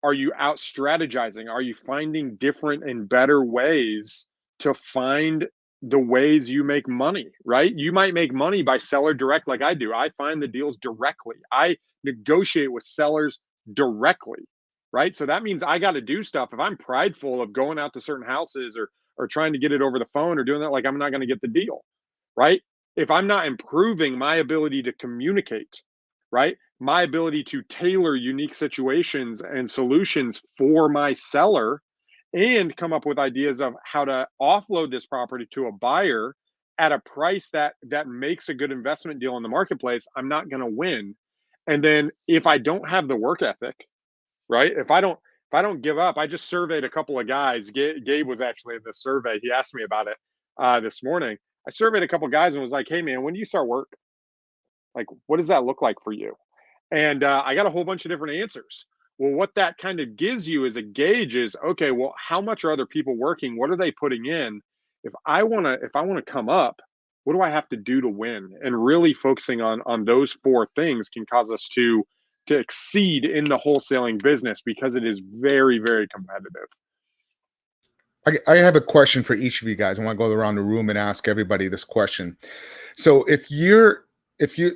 Are you out strategizing? Are you finding different and better ways to find the ways you make money, right? You might make money by seller direct like I do. I find the deals directly. I negotiate with sellers directly, right? So that means I got to do stuff. If I'm prideful of going out to certain houses or trying to get it over the phone or doing that, like I'm not going to get the deal, right? If I'm not improving my ability to communicate, right? My ability to tailor unique situations and solutions for my seller and come up with ideas of how to offload this property to a buyer at a price that makes a good investment deal in the marketplace, I'm not going to win. And then if I don't have the work ethic, right? If I don't give up, I just surveyed a couple of guys. Gabe was actually in the survey. He asked me about it this morning. I surveyed a couple of guys and was like, "Hey man, when do you start work? Like, what does that look like for you?" And I got a whole bunch of different answers. Well, what that kind of gives you as a gauge is, okay, well, how much are other people working? What are they putting in? If I want to come up, what do I have to do to win? And really focusing on those four things can cause us to exceed in the wholesaling business because it is very, very competitive. I have a question for each of you guys. I want to go around the room and ask everybody this question. So if you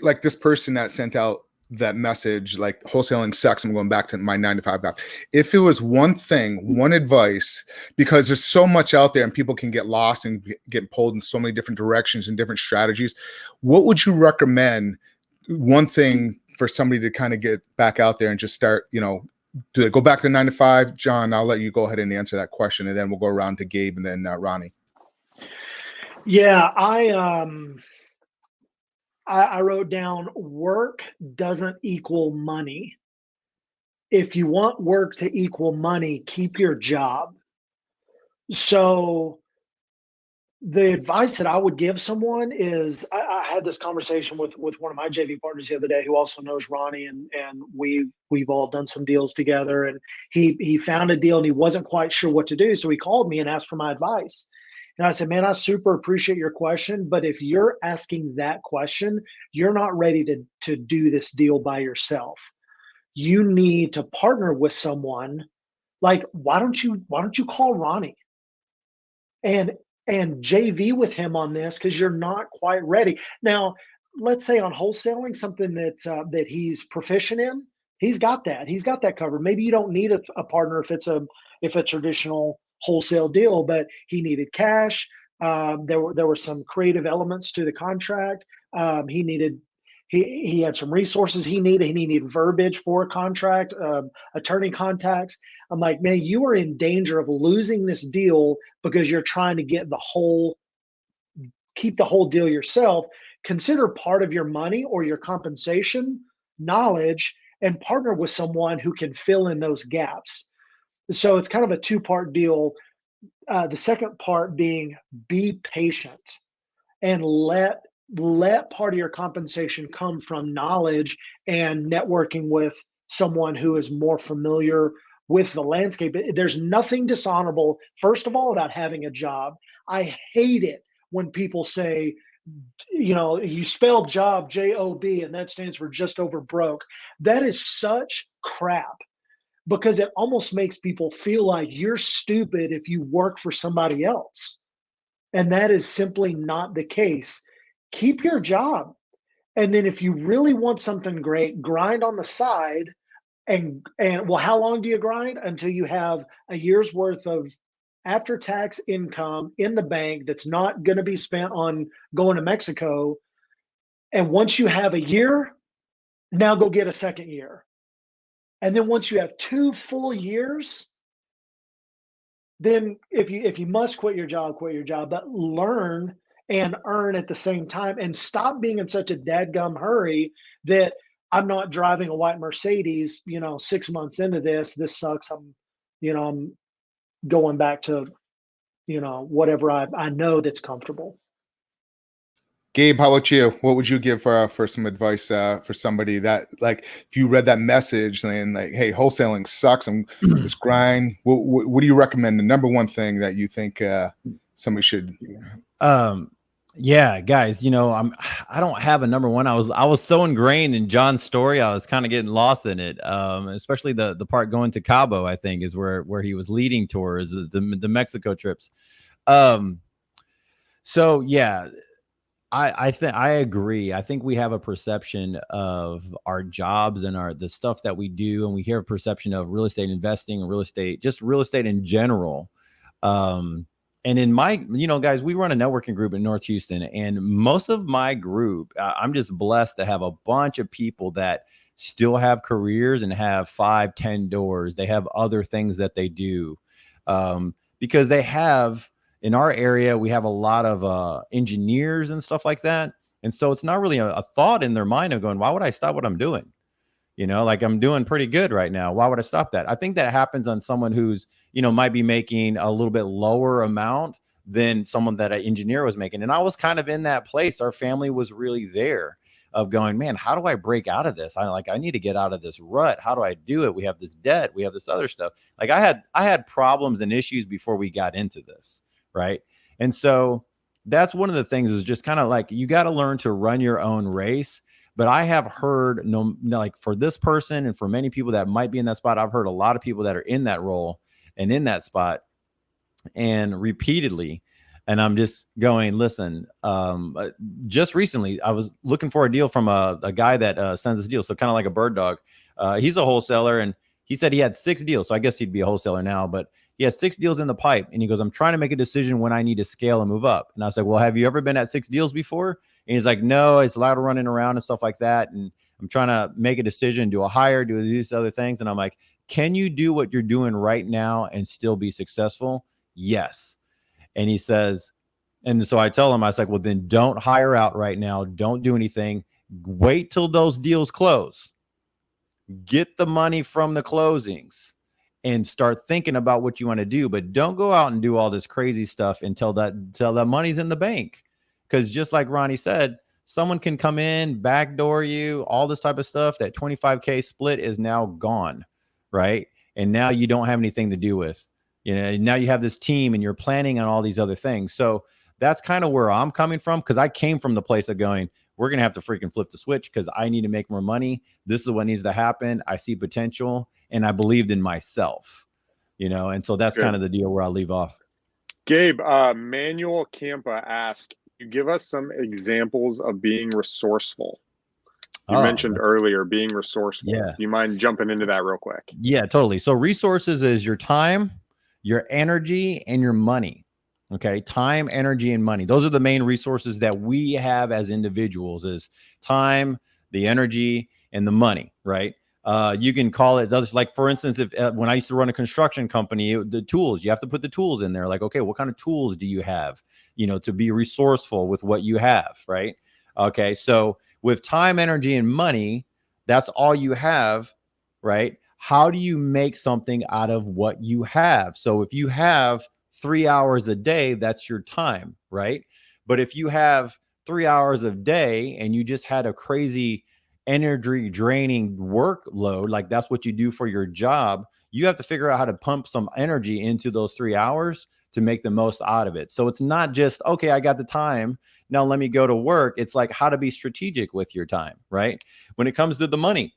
like this person that sent out that message, like wholesaling sucks, I'm going back to my 9 to 5 job. If it was one thing, one advice, because there's so much out there and people can get lost and get pulled in so many different directions and different strategies, what would you recommend? One thing for somebody to kind of get back out there and just start, to go back to 9 to 5. John, I'll let you go ahead and answer that question, and then we'll go around to Gabe and then Ronnie. Yeah, I wrote down work doesn't equal money. If you want work to equal money, keep your job. So the advice that I would give someone is, I had this conversation with one of my JV partners the other day who also knows Ronnie, and we've all done some deals together, and he found a deal and he wasn't quite sure what to do. So he called me and asked for my advice. And I said, man, I super appreciate your question, but if you're asking that question, you're not ready to do this deal by yourself. You need to partner with someone. Like, why don't you call Ronnie and JV with him on this, because you're not quite ready. Now, let's say on wholesaling, something that he's proficient in, he's got that covered. Maybe you don't need a partner if it's a traditional wholesale deal, but he needed cash. There were some creative elements to the contract. He had some resources he needed verbiage for a contract, attorney contacts. I'm like, man, you are in danger of losing this deal because you're trying to keep the whole deal yourself. Consider part of your money or your compensation knowledge and partner with someone who can fill in those gaps. So it's kind of a two-part deal. The second part being, be patient and let part of your compensation come from knowledge and networking with someone who is more familiar with the landscape. There's nothing dishonorable, first of all, about having a job. I hate it when people say, you spell job J-O-B, and that stands for just over broke. That is such crap, because it almost makes people feel like you're stupid if you work for somebody else. And that is simply not the case. Keep your job. And then if you really want something great, grind on the side. And well, how long do you grind? Until you have a year's worth of after-tax income in the bank that's not going to be spent on going to Mexico. And once you have a year, now go get a second year. And then once you have 2 full years, then if you must quit your job, but learn and earn at the same time, and stop being in such a dadgum hurry that I'm not driving a white Mercedes, 6 months into this sucks. I'm going back to, whatever I know that's comfortable. Gabe, how about you? What would you give for some advice for somebody that, like, if you read that message saying like, hey, wholesaling sucks, I'm this grind, what do you recommend? The number one thing that you think somebody should? Yeah, guys, I don't have a number one. I was so ingrained in John's story, I was kind of getting lost in it. Especially the part going to Cabo, I think, is where he was leading towards the Mexico trips. So yeah, I think I agree. I think we have a perception of our jobs and the stuff that we do, and we hear a perception of real estate investing and real estate in general. And in my, guys, we run a networking group in North Houston, and most of my group, I'm just blessed to have a bunch of people that still have careers and have 5, 10 doors. They have other things that they do, because they have, in our area, we have a lot of engineers and stuff like that. And so it's not really a thought in their mind of going, why would I stop what I'm doing? Like, I'm doing pretty good right now. Why would I stop that? I think that happens on someone who's, might be making a little bit lower amount than someone that an engineer was making. And I was kind of in that place. Our family was really there of going, man, how do I break out of this? I need to get out of this rut. How do I do it? We have this debt. We have this other stuff. Like, I had problems and issues before we got into this. Right. And so that's one of the things, is just kind of like, you got to learn to run your own race. But I have heard, like, for this person and for many people that might be in that spot, I've heard a lot of people that are in that role and in that spot, and repeatedly. And I'm just going, listen, just recently, I was looking for a deal from a guy that sends us deals. So kind of like a bird dog. He's a wholesaler, and he said he had 6 deals. So I guess he'd be a wholesaler now, but he has 6 deals in the pipe. And he goes, I'm trying to make a decision when I need to scale and move up. And I was like, well, have you ever been at 6 deals before? And he's like, no, it's a lot of running around and stuff like that. And I'm trying to make a decision, do a hire, do these other things. And I'm like, can you do what you're doing right now and still be successful? Yes. And he says, and so I tell him, I was like, well, then don't hire out right now. Don't do anything. Wait till those deals close. Get the money from the closings and start thinking about what you want to do. But don't go out and do all this crazy stuff until that money's in the bank. Because just like Ronnie said, someone can come in, backdoor you, all this type of stuff. That 25K split is now gone, right? And now you don't have anything to do with. Now you have this team and you're planning on all these other things. So that's kind of where I'm coming from, because I came from the place of going, we're going to have to freaking flip the switch because I need to make more money. This is what needs to happen. I see potential, and I believed in myself, and so that's kind of the deal where I'll leave off. Gabe, Manuel Campa asked, you give us some examples of being resourceful. You mentioned earlier being resourceful. Yeah. Do you mind jumping into that real quick? Yeah, totally. So resources is your time, your energy, and your money. Okay. Time, energy, and money. Those are the main resources that we have as individuals, is time, the energy, and the money, right? You can call it others. Like, for instance, if when I used to run a construction company, the tools, you have to put the tools in there. Like, okay, what kind of tools do you have, to be resourceful with what you have, right? Okay. So with time, energy, and money, that's all you have, right? How do you make something out of what you have? So if you have 3 hours a day, that's your time, right? But if you have 3 hours a day and you just had a crazy energy draining workload, like that's what you do for your job, you have to figure out how to pump some energy into those 3 hours to make the most out of it. So it's not just, okay, I got the time, now let me go to work. It's like how to be strategic with your time, right? When it comes to the money,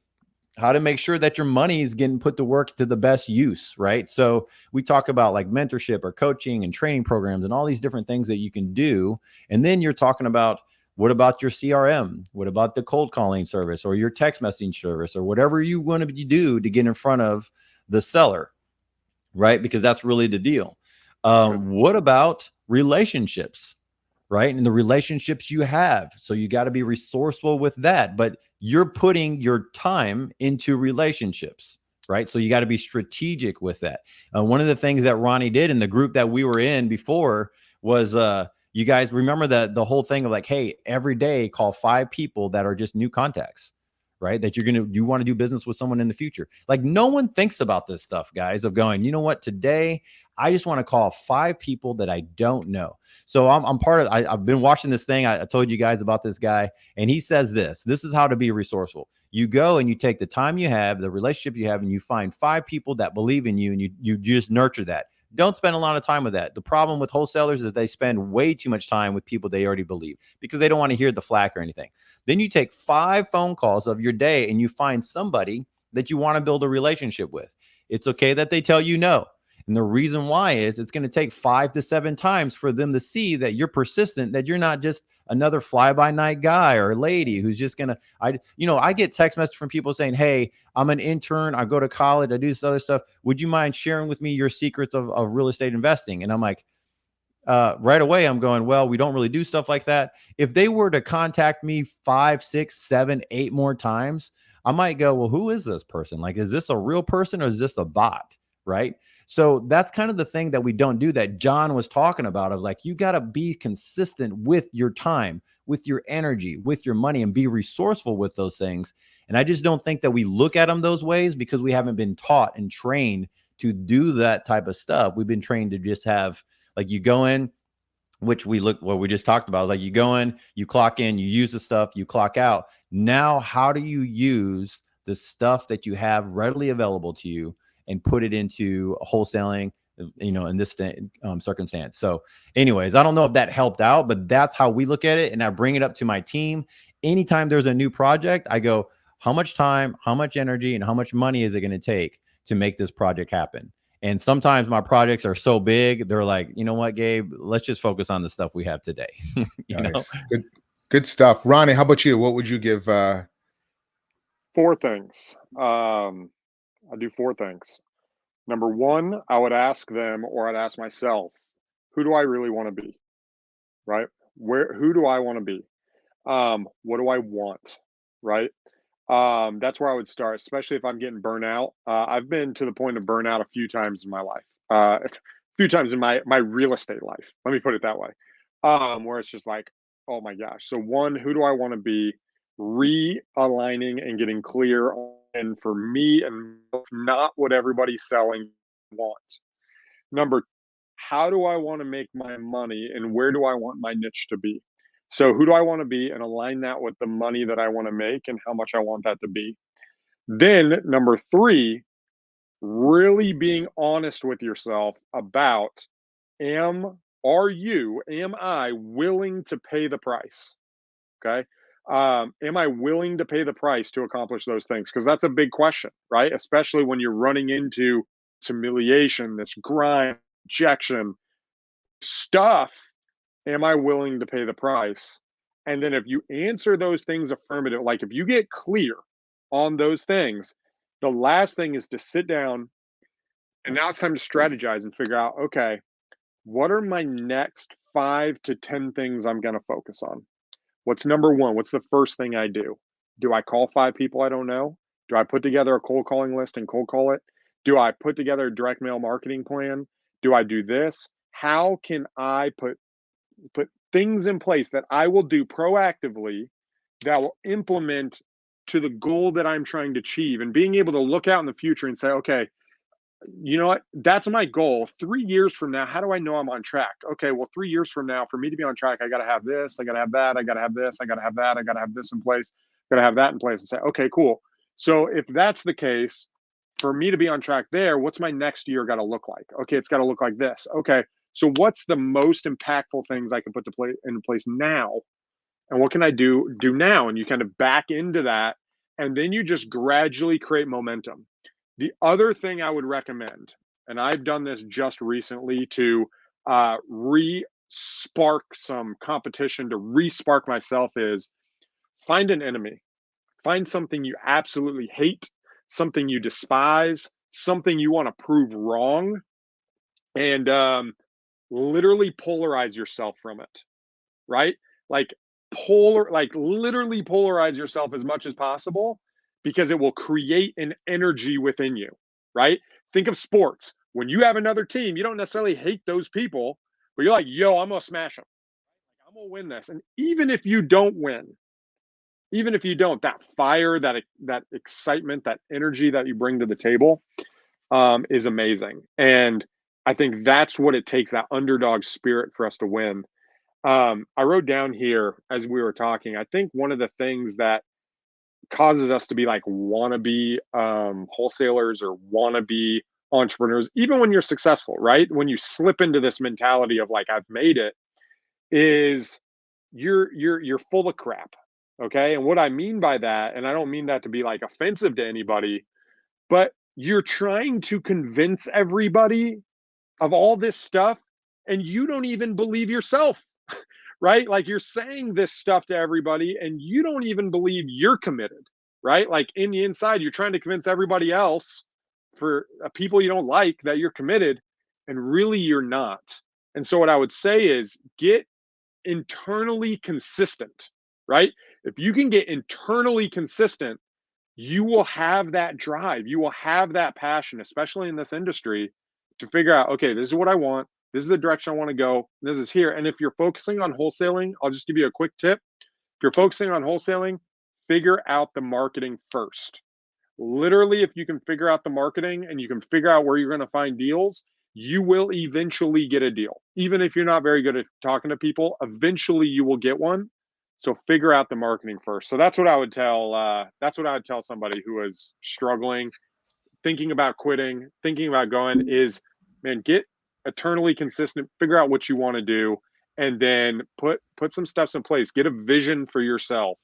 how to make sure that your money is getting put to work to the best use, right? So we talk about like mentorship or coaching and training programs and all these different things that you can do. And then you're talking about, what about your CRM? What about the cold calling service or your text messaging service or whatever you want to do to get in front of the seller, right? Because that's really the deal. What about relationships, right? And the relationships you have. So you got to be resourceful with that, but you're putting your time into relationships, right? So you got to be strategic with that. One of the things that Ronnie did in the group that we were in before was, you guys remember the whole thing of like, hey, every day call 5 people that are just new contacts, right? That you want to do business with someone in the future. Like no one thinks about this stuff, guys, of going, you know what, today I just want to call 5 people that I don't know. So I'm part of, I've been watching this thing. I told you guys about this guy, and he says this is how to be resourceful. You go and you take the time you have, the relationship you have, and you find 5 people that believe in you, and you just nurture that. Don't spend a lot of time with that. The problem with wholesalers is they spend way too much time with people they already believe because they don't want to hear the flack or anything. Then you take 5 phone calls of your day and you find somebody that you want to build a relationship with. It's okay that they tell you no. And the reason why is it's going to take 5 to 7 times for them to see that you're persistent, that you're not just another fly-by-night guy or lady who's just going to, I get text messages from people saying, hey, I'm an intern. I go to college. I do this other stuff. Would you mind sharing with me your secrets of real estate investing? And I'm like, right away, I'm going, well, we don't really do stuff like that. If they were to contact me 5, 6, 7, 8 more times, I might go, well, who is this person? Like, is this a real person or is this a bot? Right? So that's kind of the thing that we don't do that John was talking about. Of like, you got to be consistent with your time, with your energy, with your money, and be resourceful with those things. And I just don't think that we look at them those ways because we haven't been taught and trained to do that type of stuff. We've been trained to just have, like, you go in, which we just talked about, like you go in, you clock in, you use the stuff, you clock out. Now, how do you use the stuff that you have readily available to you and put it into wholesaling, in this circumstance? So anyways, I don't know if that helped out, but that's how we look at it. And I bring it up to my team. Anytime there's a new project, I go, how much time, how much energy, and how much money is it going to take to make this project happen? And sometimes my projects are so big, they're like, you know what, Gabe, let's just focus on the stuff we have today. Nice. Good stuff. Ronnie, how about you? What would you give? 4 things. I do 4 things. Number 1, I would ask them, or I'd ask myself, who do I really want to be? Right? Who do I want to be? What do I want? Right? That's where I would start, especially if I'm getting burnout. I've been to the point of burnout a few times in my life, a few times in my real estate life. Let me put it that way. Where it's just like, oh my gosh. So 1, who do I want to be? Realigning and getting clear on, and for me, and not what everybody's selling wants. Number, how do I want to make my money, and where do I want my niche to be? So who do I want to be, and align that with the money that I want to make and how much I want that to be. Then number 3, really being honest with yourself about, am I willing to pay the price? Okay. Am I willing to pay the price to accomplish those things? Because that's a big question, right? Especially when you're running into humiliation, this grind, rejection stuff. Am I willing to pay the price? And then if you answer those things affirmative, like if you get clear on those things, the last thing is to sit down, and now it's time to strategize and figure out, okay, what are my next 5 to 10 things I'm going to focus on? What's number 1? What's the first thing I do? Do I call 5 people I don't know? Do I put together a cold calling list and cold call it? Do I put together a direct mail marketing plan? Do I do this? How can I put things in place that I will do proactively that will implement to the goal that I'm trying to achieve, and being able to look out in the future and say, okay, you know what? That's my goal. 3 years from now, how do I know I'm on track? Okay, well, 3 years from now, for me to be on track, I got to have this, I got to have that, I got to have this, I got to have that, I got to have this in place, got to have that in place, and say, okay, cool. So if that's the case, for me to be on track there, what's my next year got to look like? Okay, it's got to look like this. Okay, So what's the most impactful things I can put in place now? And what can I do now? And you kind of back into that, and then you just gradually create momentum. The other thing I would recommend, and I've done this just recently to re-spark some competition, to re-spark myself, is find an enemy. Find something you absolutely hate, something you despise, something you want to prove wrong, and literally polarize yourself from it, right? Like literally polarize yourself as much as possible, because it will create an energy within you, right? Think of sports. When you have another team, you don't necessarily hate those people, but you're like, yo, I'm gonna smash them. I'm gonna win this. And even if you don't win, that fire, that excitement, that energy that you bring to the table is amazing. And I think that's what it takes, that underdog spirit, for us to win. I wrote down here as we were talking, I think one of the things that causes us to be like wannabe wholesalers or wannabe entrepreneurs, even when you're successful, right? When you slip into this mentality of like, I've made it, is you're full of crap. Okay. And what I mean by that, and I don't mean that to be like offensive to anybody, but you're trying to convince everybody of all this stuff, and you don't even believe yourself, right? Like, you're saying this stuff to everybody and you don't even believe you're committed, right? Like, in the inside, you're trying to convince everybody else, for people you don't like, that you're committed, and really you're not. And so what I would say is get internally consistent, right? If you can get internally consistent, you will have that drive, you will have that passion, especially in this industry, to figure out, okay, this is what I want, this is the direction I want to go, this is here. And if you're focusing on wholesaling, I'll just give you a quick tip. If you're focusing on wholesaling, figure out the marketing first. Literally, if you can figure out the marketing and you can figure out where you're going to find deals, you will eventually get a deal. Even if you're not very good at talking to people, eventually you will get one. So figure out the marketing first. So that's what I would tell. That's what I would tell somebody who is struggling, thinking about quitting, thinking about going. Is, man, get eternally consistent. Figure out what you want to do, and then put some steps in place. Get a vision for yourself,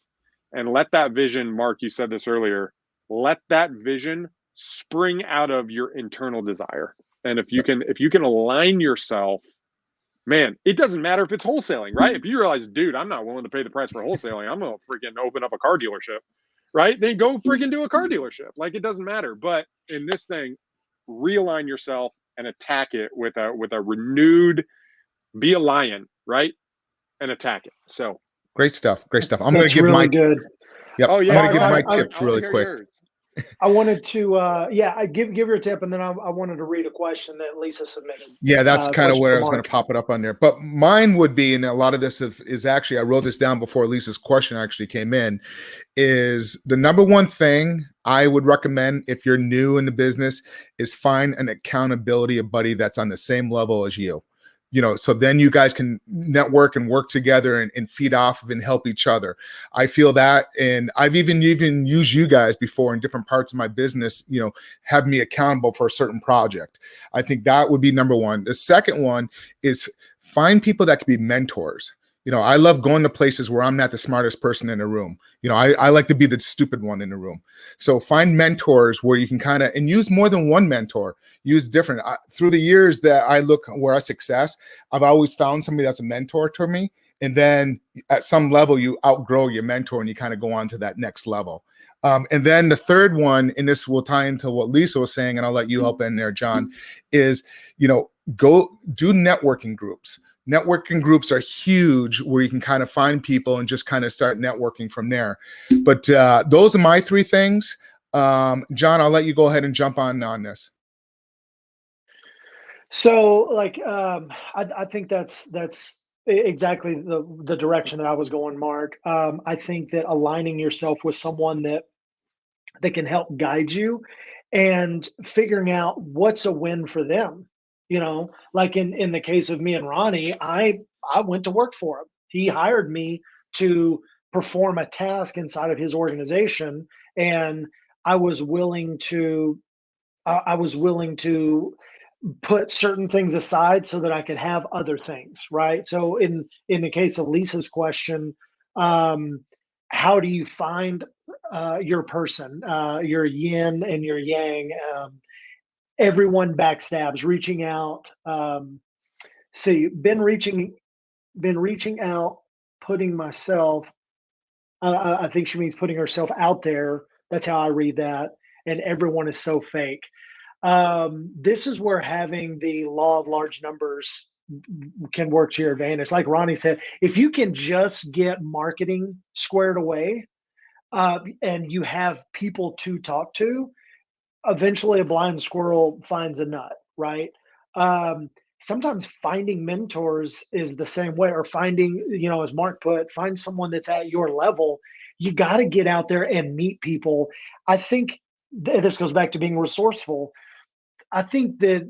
and let that vision. Mark, you said this earlier. Let that vision spring out of your internal desire. And if you can align yourself, man, it doesn't matter if it's wholesaling, right? If you realize, dude, I'm not willing to pay the price for wholesaling, I'm going to freaking open up a car dealership, right? Then go freaking do a car dealership. Like, it doesn't matter. But in this thing, realign yourself and attack it with a renewed, be a lion, right? And attack it. So Great stuff. Great stuff. I'm going That's to give really my good. Yep. Oh yeah, I'm going to give my tips I wanna really hear quick. yours. I wanted to, I give your tip, and then I wanted to read a question that Lisa submitted. Yeah, that's kind of question where for I was going Mark. to pop it up on there. But mine would be, and a lot of this is actually, I wrote this down before Lisa's question actually came in, is the number one thing I would recommend if you're new in the business is find an accountability buddy that's on the same level as you. So then you guys can network and work together and feed off of and help each other. I feel that, and I've even used you guys before in different parts of my business, have me accountable for a certain project. I think that would be number one. The second one is find people that can be mentors. I love going to places where I'm not the smartest person in the room. I like to be the stupid one in the room. So find mentors where you can kind of, and use more than one mentor, use different. Through the years that I look where I success, I've always found somebody that's a mentor to me. And then at some level, you outgrow your mentor and you kind of go on to that next level. And then the third one, and this will tie into what Lisa was saying, and I'll let you help in there, John, is, go do networking groups. Networking groups are huge, where you can kind of find people and just kind of start networking from there. But those are my three things. John, I'll let you go ahead and jump on this. So, I think that's exactly the direction that I was going, Mark. I think that aligning yourself with someone that can help guide you, and figuring out what's a win for them. Like in the case of me and Ronnie, I went to work for him. He hired me to perform a task inside of his organization, and I was willing to put certain things aside so that I could have other things, right? So in the case of Lisa's question, how do you find your person, your yin and your yang? Everyone backstabs, reaching out. See, been reaching out, putting myself. I think she means putting herself out there. That's how I read that. And everyone is so fake. This is where having the law of large numbers can work to your advantage. Like Ronnie said, if you can just get marketing squared away, and you have people to talk to, eventually a blind squirrel finds a nut, right? Sometimes finding mentors is the same way, or finding, as Mark put, find someone that's at your level. You got to get out there and meet people. I think this goes back to being resourceful. I think that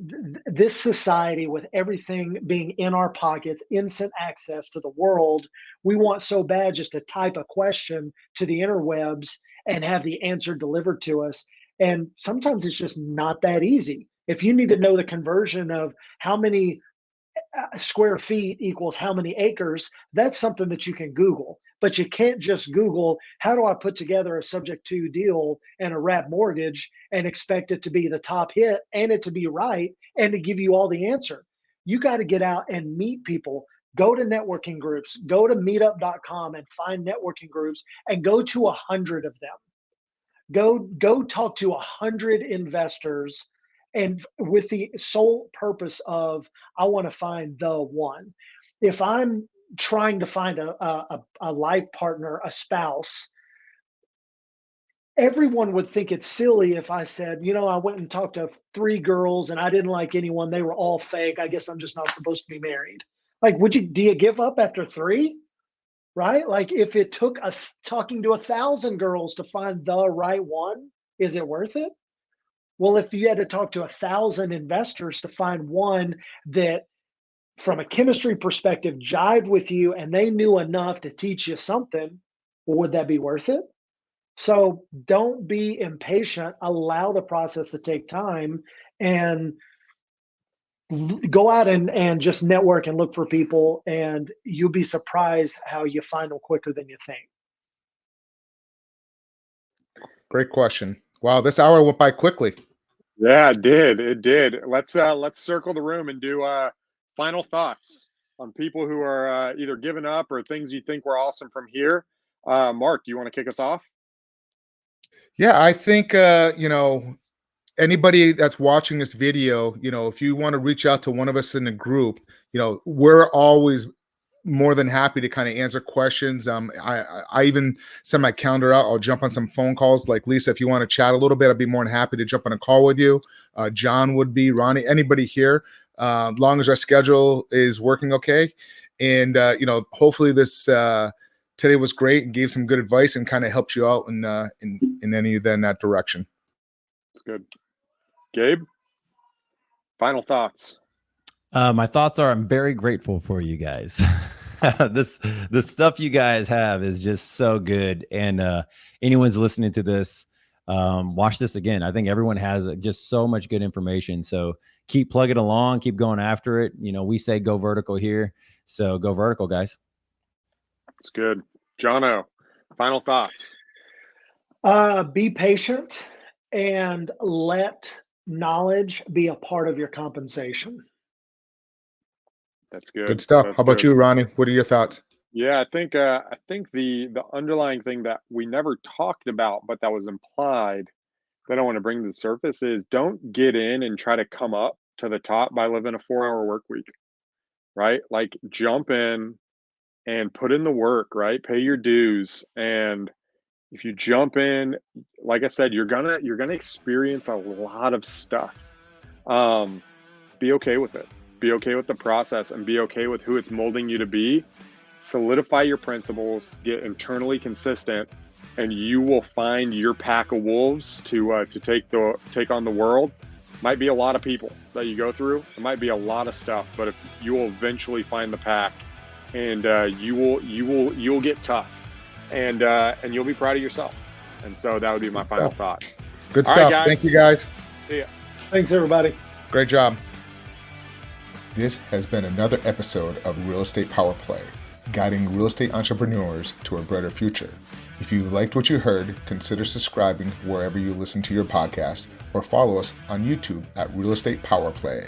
this society, with everything being in our pockets, instant access to the world, we want so bad just to type a question to the interwebs and have the answer delivered to us. And sometimes it's just not that easy. If you need to know the conversion of how many square feet equals how many acres, that's something that you can Google. But you can't just Google, how do I put together a subject to deal and a wrap mortgage and expect it to be the top hit and it to be right and to give you all the answer. You got to get out and meet people. Go to networking groups, go to meetup.com and find networking groups and go to 100 of them. Go talk to 100 investors, and with the sole purpose of, I want to find the one. If I'm trying to find a life partner, a spouse, everyone would think it's silly if I said, I went and talked to 3 girls and I didn't like anyone. They were all fake. I guess I'm just not supposed to be married. Like, do you give up after 3? Right? Like, if it took talking to 1,000 girls to find the right one, is it worth it? Well, if you had to talk to 1,000 investors to find one that, from a chemistry perspective, jived with you and they knew enough to teach you something, well, would that be worth it? So don't be impatient. Allow the process to take time, and go out and just network and look for people, and you'll be surprised how you find them quicker than you think. Great question. Wow, this hour went by quickly. Yeah, it did. It did. Let's circle the room and do final thoughts on people who are either giving up or things you think were awesome from here. Mark, do you want to kick us off? Yeah, I think anybody that's watching this video, if you want to reach out to one of us in the group, we're always more than happy to kind of answer questions. I even send my calendar out. I'll jump on some phone calls. Like Lisa, if you want to chat a little bit, I'd be more than happy to jump on a call with you. John would be, Ronnie, anybody here, long as our schedule is working okay. And hopefully this today was great and gave some good advice and kind of helped you out in any of that direction. That's good. Gabe, final thoughts. My thoughts are, I'm very grateful for you guys. The stuff you guys have is just so good. And anyone's listening to this, watch this again. I think everyone has just so much good information. So keep plugging along, keep going after it. We say go vertical here. So go vertical, guys. That's good. Jono, final thoughts. Be patient and let knowledge be a part of your compensation. That's good. Good stuff. That's How about good. you, Ronnie? What are your thoughts? Yeah, I think the underlying thing that we never talked about, but that was implied, that I want to bring to the surface, is don't get in and try to come up to the top by living a 4-hour work week, right? Like, jump in and put in the work, right? Pay your dues. And if you jump in, like I said, you're gonna experience a lot of stuff. Be okay with it. Be okay with the process, and be okay with who it's molding you to be. Solidify your principles, get internally consistent, and you will find your pack of wolves to take on the world. Might be a lot of people that you go through. It might be a lot of stuff, but if you will eventually find the pack, and you'll get tough, and you'll be proud of yourself. And so that would be my final thought. Good All stuff. right, Thank you, guys. See ya. Thanks, everybody. Great job. This has been another episode of Real Estate Power Play, guiding real estate entrepreneurs to a brighter future. If you liked what you heard, consider subscribing wherever you listen to your podcast or follow us on YouTube at Real Estate Power Play.